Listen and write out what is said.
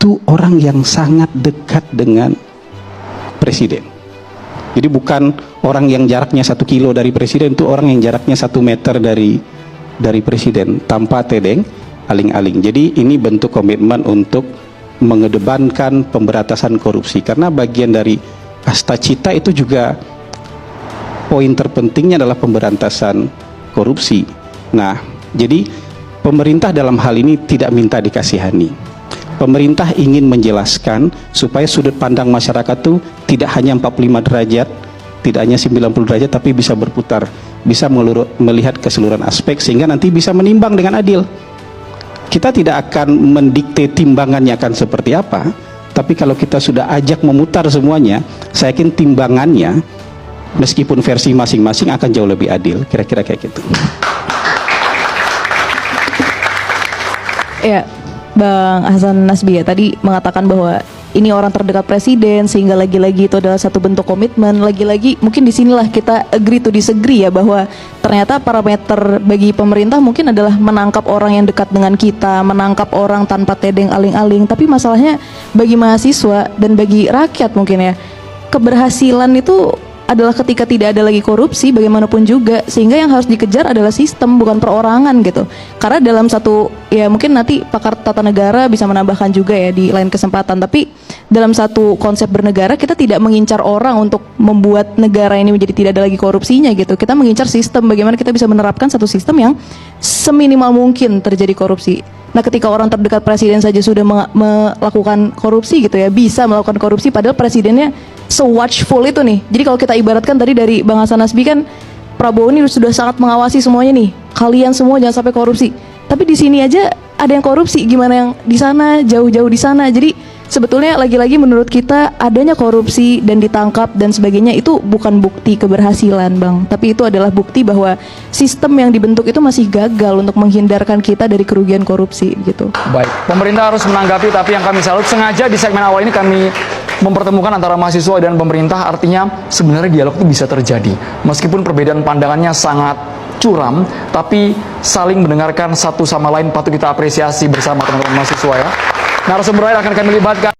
itu orang yang sangat dekat dengan presiden. Jadi bukan orang yang jaraknya 1 kilo dari presiden, itu orang yang jaraknya 1 meter dari presiden tanpa tedeng aling-aling. Jadi ini bentuk komitmen untuk mengedepankan pemberantasan korupsi, karena bagian dari kasta cita itu juga poin terpentingnya adalah pemberantasan korupsi. Nah, jadi pemerintah dalam hal ini tidak minta dikasihani. Pemerintah ingin menjelaskan supaya sudut pandang masyarakat itu tidak hanya 45 derajat, tidak hanya 90 derajat, tapi bisa berputar, bisa melihat keseluruhan aspek sehingga nanti bisa menimbang dengan adil. Kita tidak akan mendikte timbangannya akan seperti apa, tapi kalau kita sudah ajak memutar semuanya, saya yakin timbangannya meskipun versi masing-masing akan jauh lebih adil, kira-kira kayak gitu. Ya, Bang Hasan Nasbi ya tadi mengatakan bahwa ini orang terdekat presiden, sehingga lagi-lagi itu adalah satu bentuk komitmen. Lagi-lagi mungkin disinilah kita agree to disagree ya, bahwa ternyata parameter bagi pemerintah mungkin adalah menangkap orang yang dekat dengan kita, menangkap orang tanpa tedeng aling-aling. Tapi masalahnya bagi mahasiswa dan bagi rakyat mungkin ya, keberhasilan itu adalah ketika tidak ada lagi korupsi bagaimanapun juga, sehingga yang harus dikejar adalah sistem, bukan perorangan gitu. Karena dalam satu, ya mungkin nanti pakar tata negara bisa menambahkan juga ya di lain kesempatan, tapi dalam satu konsep bernegara kita tidak mengincar orang untuk membuat negara ini menjadi tidak ada lagi korupsinya gitu. Kita mengincar sistem, bagaimana kita bisa menerapkan satu sistem yang seminimal mungkin terjadi korupsi. Nah, ketika orang terdekat presiden saja sudah melakukan korupsi gitu ya, bisa melakukan korupsi padahal presidennya se-watchful itu nih. Jadi kalau kita ibaratkan tadi dari Bang Hasan Nasbi kan, Prabowo ini sudah sangat mengawasi semuanya nih. Kalian semua jangan sampai korupsi. Tapi di sini aja ada yang korupsi, gimana yang di sana, jauh-jauh di sana. Jadi sebetulnya lagi-lagi menurut kita adanya korupsi dan ditangkap dan sebagainya itu bukan bukti keberhasilan, Bang. Tapi itu adalah bukti bahwa sistem yang dibentuk itu masih gagal untuk menghindarkan kita dari kerugian korupsi gitu. Baik, pemerintah harus menanggapi, tapi yang kami salut sengaja di segmen awal ini kami mempertemukan antara mahasiswa dan pemerintah, artinya sebenarnya dialog itu bisa terjadi. Meskipun perbedaan pandangannya sangat curam, tapi saling mendengarkan satu sama lain patut kita apresiasi bersama teman-teman mahasiswa ya. Narasumber lain akan kami libatkan.